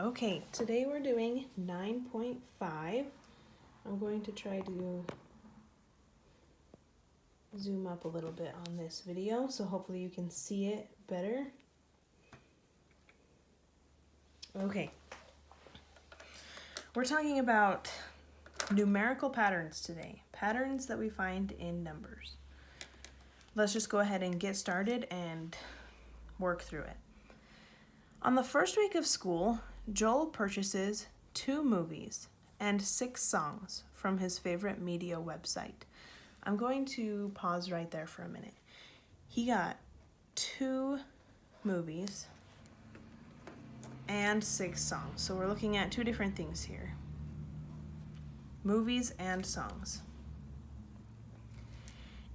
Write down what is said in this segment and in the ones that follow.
Okay, today we're doing 9.5. I'm going to try to zoom up a little bit on this video so hopefully you can see it better. Okay, we're talking about numerical patterns today, patterns that we find in numbers. Let's just go ahead and get started and work through it. On the first week of school, Joel purchases 2 movies and 6 songs from his favorite media website. I'm going to pause right there for a minute. He got 2 movies and 6 songs. So we're looking at 2 different things here. Movies and songs.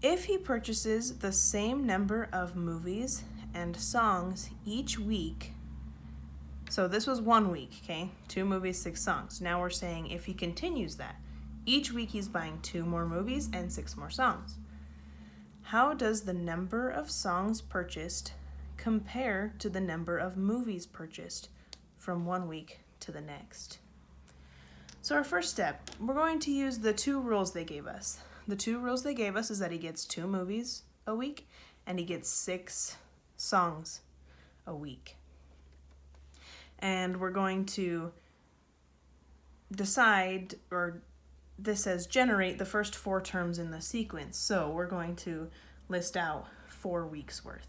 If he purchases the same number of movies and songs each week, so this was 1 week, okay? 2 movies, 6 songs. Now we're saying if he continues that, each week he's buying 2 more movies and 6 more songs. How does the number of songs purchased compare to the number of movies purchased from 1 week to the next? So our first step, we're going to use the 2 rules they gave us. The 2 rules they gave us is that he gets 2 movies a week and he gets 6 songs a week. And we're going to decide, or this says generate the first 4 terms in the sequence. So we're going to list out 4 weeks worth.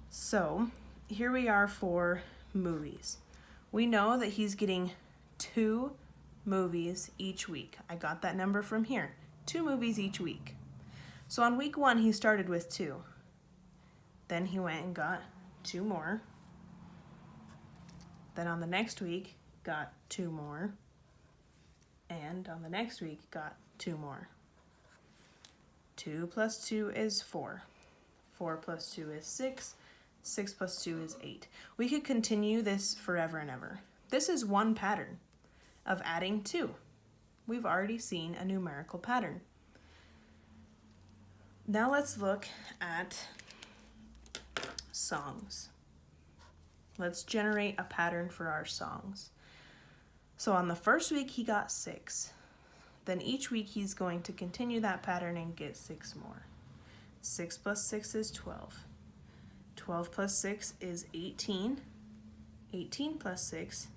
So here we are for movies. We know that he's getting 2 movies each week. I got that number from here. 2 movies each week. So on week 1, he started with 2. Then he went and got 2 more. Then on the next week, got 2 more. And on the next week, got 2 more. 2 plus 2 is 4. 4 plus 2 is 6. 6 plus 2 is 8. We could continue this forever and ever. This is one pattern of adding 2. We've already seen a numerical pattern. Now let's look at songs. Let's generate a pattern for our songs. So on the first week, he got 6. Then each week, he's going to continue that pattern and get 6 more. 6 plus 6 is 12. 12 plus 6 is 18. 18 plus 6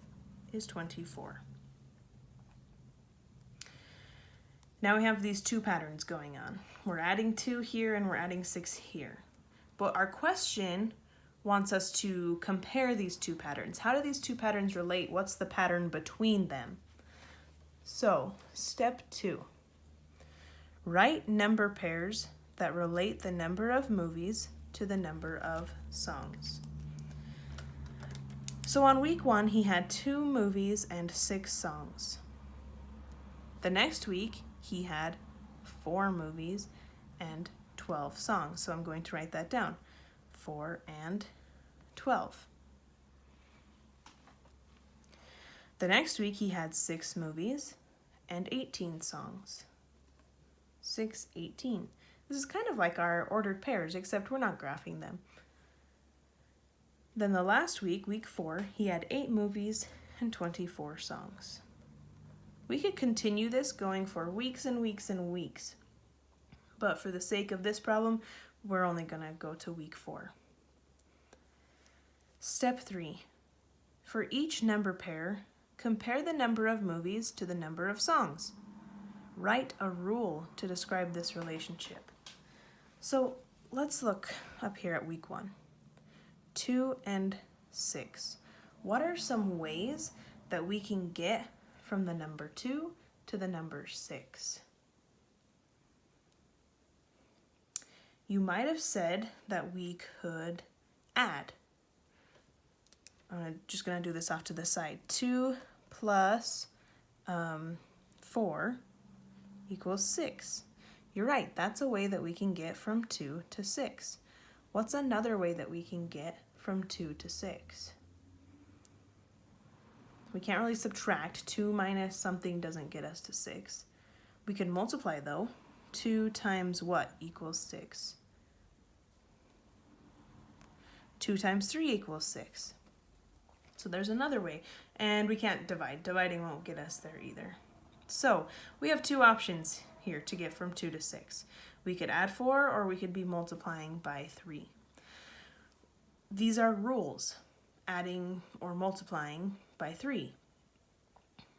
is 24. Now we have these 2 patterns going on. We're adding 2 here and we're adding 6 here. But our question wants us to compare these 2 patterns. How do these 2 patterns relate? What's the pattern between them? So, step 2. Write number pairs that relate the number of movies to the number of songs. So on week 1, he had 2 movies and 6 songs. The next week, he had 4 movies and 12 songs. So I'm going to write that down. 4 and 12. The next week he had 6 movies and 18 songs. 6, 18. This is kind of like our ordered pairs, except we're not graphing them. Then the last week, week 4, he had 8 movies and 24 songs. We could continue this going for weeks and weeks and weeks. But for the sake of this problem, we're only going to go to week 4. Step 3. For each number pair, compare the number of movies to the number of songs. Write a rule to describe this relationship. So let's look up here at week 1. 2 and 6. What are some ways that we can get from the number 2 to the number 6? You might have said that we could add. I'm just going to do this off to the side. 2 plus 4 equals 6. You're right, that's a way that we can get from 2 to 6. What's another way that we can get from 2 to 6? We can't really subtract. 2 minus something doesn't get us to 6. We can multiply though. 2 times what equals 6? 2 times 3 equals 6. So there's another way. And we can't divide. Dividing won't get us there either. So we have two options here to get from 2 to 6. We could add 4 or we could be multiplying by 3. These are rules. Adding or multiplying by 3.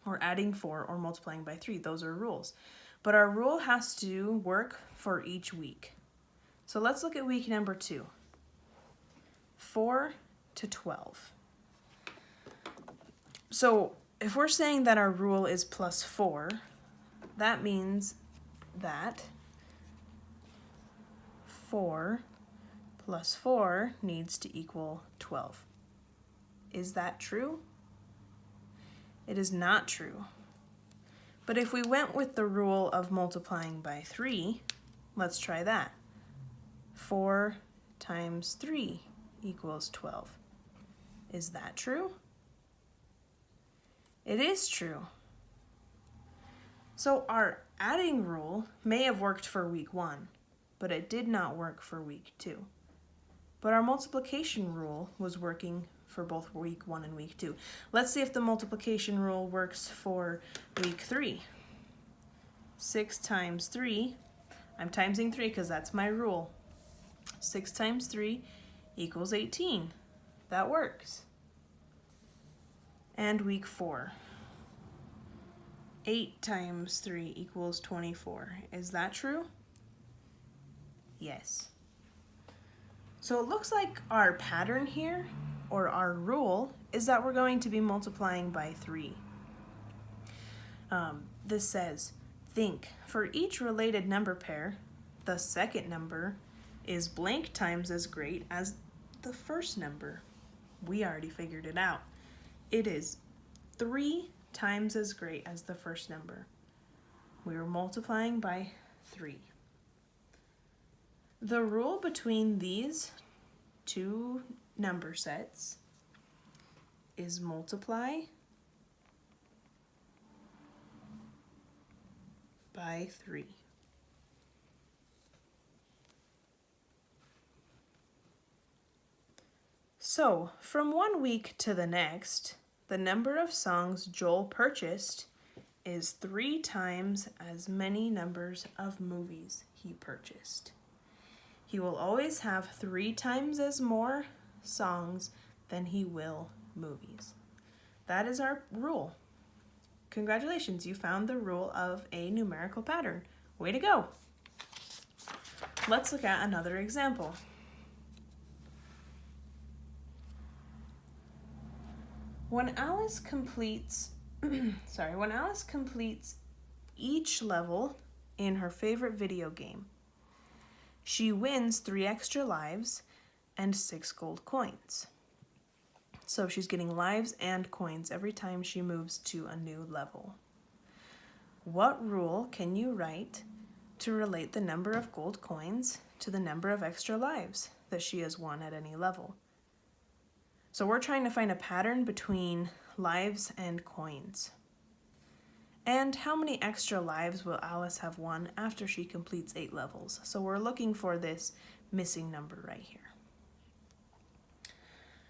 Or adding 4 or multiplying by 3. Those are rules. But our rule has to work for each week. So let's look at week number 2. 4 to 12. So if we're saying that our rule is plus 4, that means that 4 plus 4 needs to equal 12. Is that true? It is not true. But if we went with the rule of multiplying by 3, let's try that. 4 times 3 equals 12. Is that true? It is true. So our adding rule may have worked for week 1, but it did not work for week 2. But our multiplication rule was working for both week 1 and week 2. Let's see if the multiplication rule works for week 3. 6 times 3, I'm timesing 3 because that's my rule. 6 times 3 equals 18. That works. And week 4. 8 times 3 equals 24. Is that true? Yes. So it looks like our pattern here, or our rule, is that we're going to be multiplying by 3. This says, think, for each related number pair, the second number is blank times as great as the first number. We already figured it out. It is 3 times as great as the first number. We were multiplying by 3. The rule between these two number sets is multiply by 3. So, from one week to the next, the number of songs Joel purchased is 3 times as many numbers of movies he purchased. He will always have 3 times as more songs than he will movies. That is our rule. Congratulations, you found the rule of a numerical pattern. Way to go! Let's look at another example. When Alice completes each level in her favorite video game, she wins 3 extra lives and 6 gold coins. So she's getting lives and coins every time she moves to a new level. What rule can you write to relate the number of gold coins to the number of extra lives that she has won at any level? So we're trying to find a pattern between lives and coins. And how many extra lives will Alice have won after she completes 8 levels? So we're looking for this missing number right here.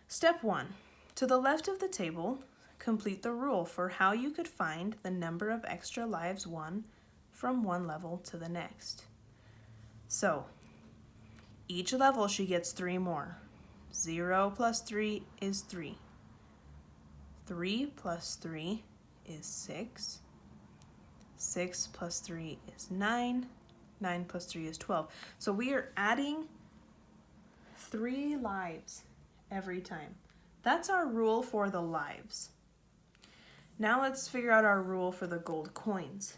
Step 1. To the left of the table, complete the rule for how you could find the number of extra lives won from one level to the next. So, each level she gets 3 more. 0 plus 3 is 3. 3 plus 3 is 6. 6 plus 3 is 9. 9 plus 3 is 12. So we are adding 3 lives every time. That's our rule for the lives. Now let's figure out our rule for the gold coins.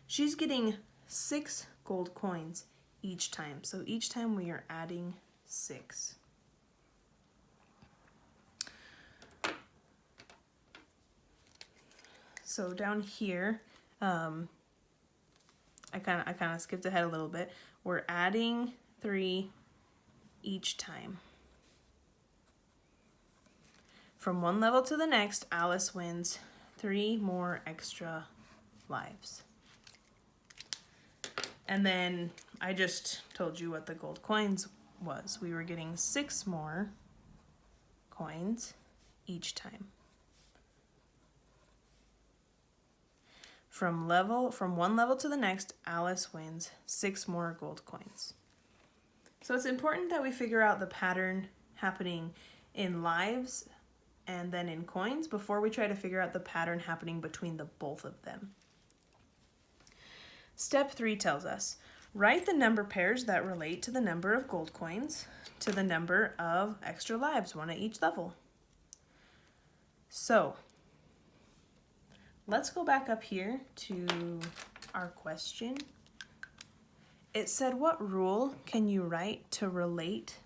She's getting 6 gold coins each time. So each time we are adding 6. So down here, I kind of skipped ahead a little bit. We're adding 3 each time. From one level to the next, Alice wins 3 more extra lives. And then I just told you what the gold coins was. We were getting 6 more coins each time. From one level to the next, Alice wins 6 more gold coins. So it's important that we figure out the pattern happening in lives and then in coins before we try to figure out the pattern happening between the both of them. Step 3 tells us, write the number pairs that relate to the number of gold coins to the number of extra lives, 1 at each level. So, let's go back up here to our question. It said, what rule can you write to relate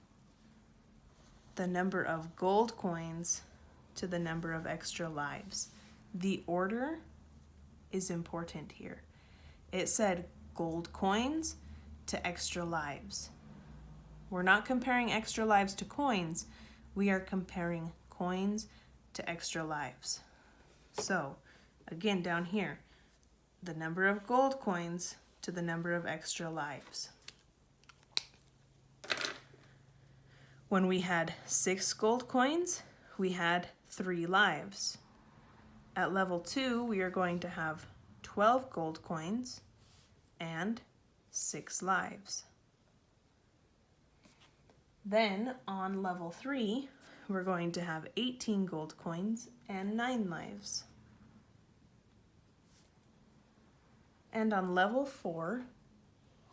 the number of gold coins to the number of extra lives? The order is important here. It said gold coins to extra lives. We're not comparing extra lives to coins. We are comparing coins to extra lives. So, again, down here, the number of gold coins to the number of extra lives. When we had 6 gold coins, we had 3 lives. At level 2, we are going to have 12 gold coins and 6 lives. Then on level 3, we're going to have 18 gold coins and 9 lives. And on level 4,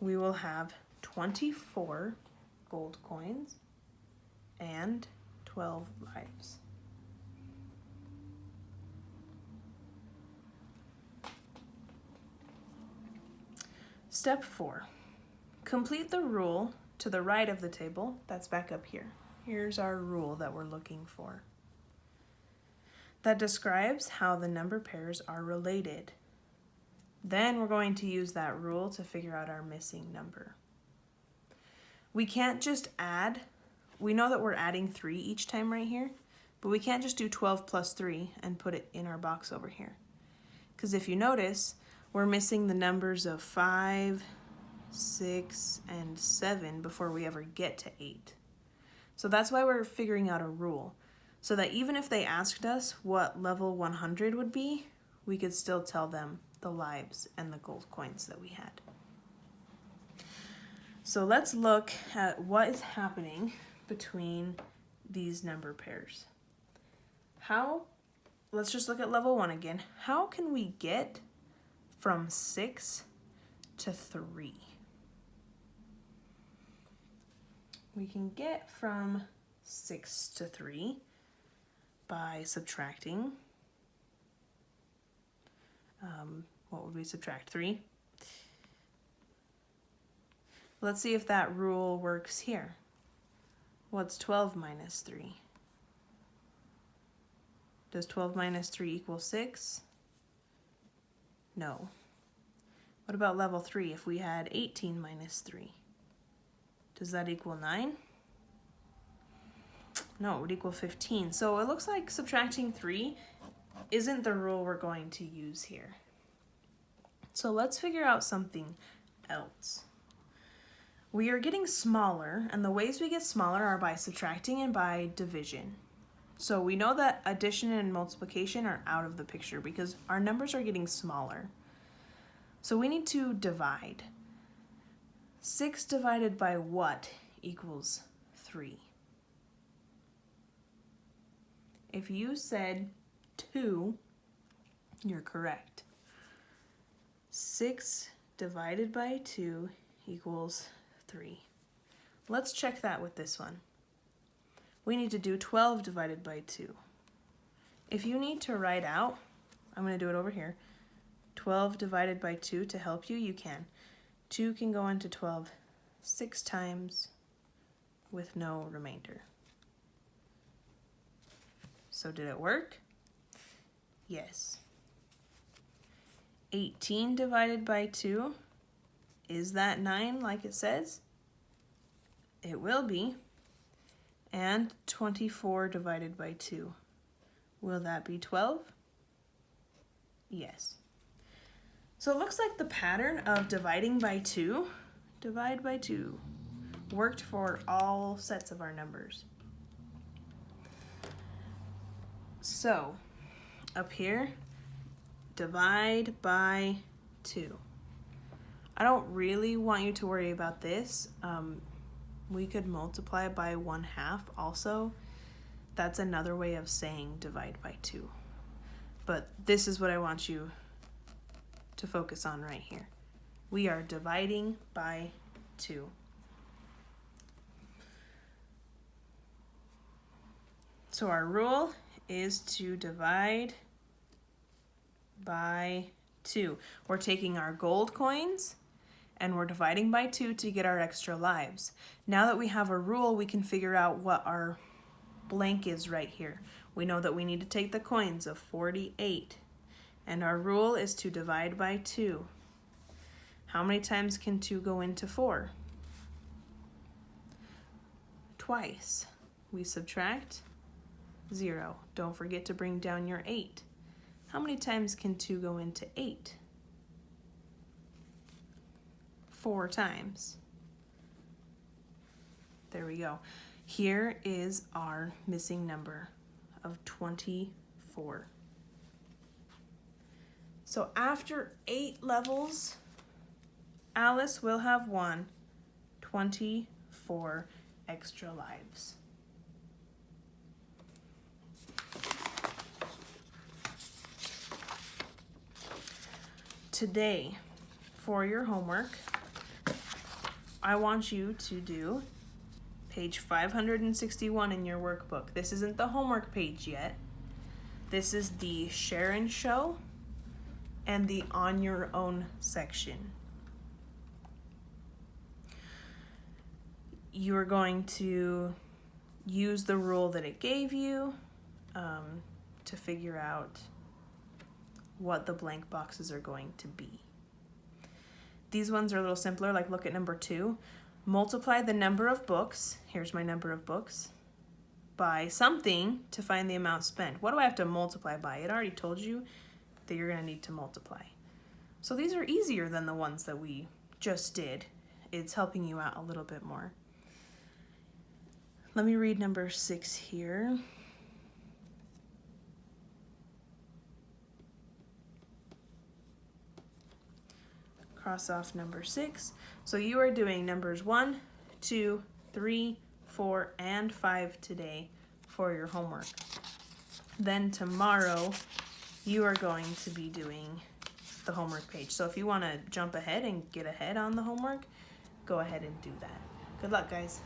we will have 24 gold coins and 12 lives. Step 4. Complete the rule to the right of the table. That's back up here. Here's our rule that we're looking for. That describes how the number pairs are related. Then we're going to use that rule to figure out our missing number. We can't just add. We know that we're adding 3 each time right here, but we can't just do 12 plus 3 and put it in our box over here. Because if you notice, we're missing the numbers of 5, 6, and 7 before we ever get to 8. So that's why we're figuring out a rule, so that even if they asked us what level 100 would be, we could still tell them the lives and the gold coins that we had. So let's look at what is happening between these number pairs. Let's just look at level 1 again. How can we get from 6 to 3? We can get from 6 to 3 by subtracting. What would we subtract? 3? Let's see if that rule works here. What's 12 minus 3? Does 12 minus 3 equal 6? No. What about level 3? If we had 18 minus 3, does that equal 9? No, it would equal 15. So it looks like subtracting 3 isn't the rule we're going to use here. So let's figure out something else. We are getting smaller, and the ways we get smaller are by subtracting and by division. So we know that addition and multiplication are out of the picture because our numbers are getting smaller. So we need to divide. 6 divided by what equals 3? If you said 2, you're correct. 6 divided by 2 equals 3. Let's check that with this one. We need to do 12 divided by 2. If you need to write out, I'm going to do it over here, 12 divided by 2 to help you, you can. 2 can go into 12 6 times with no remainder. So did it work? Yes. 18 divided by 2, is that 9 like it says? It will be. And 24 divided by 2, will that be 12? Yes. So it looks like the pattern of dividing by 2, divide by 2, worked for all sets of our numbers. So, up here, divide by 2. I don't really want you to worry about this. We could multiply by 1/2 also. That's another way of saying divide by 2. But this is what I want you to focus on right here. We are dividing by 2. So our rule is to divide by 2. We're taking our gold coins and we're dividing by 2 to get our extra lives. Now that we have a rule, we can figure out what our blank is right here. We know that we need to take the coins of 48, and our rule is to divide by 2. How many times can 2 go into 4? Twice. We subtract 0. Don't forget to bring down your 8. How many times can 2 go into 8? 4 times. There we go. Here is our missing number of 24. So after 8 levels, Alice will have won 24 extra lives. Today, for your homework, I want you to do page 561 in your workbook. This isn't the homework page yet. This is the Share and Show and the On Your Own section. You are going to use the rule that it gave you to figure out what the blank boxes are going to be. These ones are a little simpler, like look at number 2. Multiply the number of books, here's my number of books, by something to find the amount spent. What do I have to multiply by? It already told you that you're going to need to multiply. So these are easier than the ones that we just did. It's helping you out a little bit more. Let me read number 6 here. Cross off number 6. So you are doing numbers 1, 2, 3, 4, and 5 today for your homework. Then tomorrow you are going to be doing the homework page. So if you want to jump ahead and get ahead on the homework, go ahead and do that. Good luck, guys.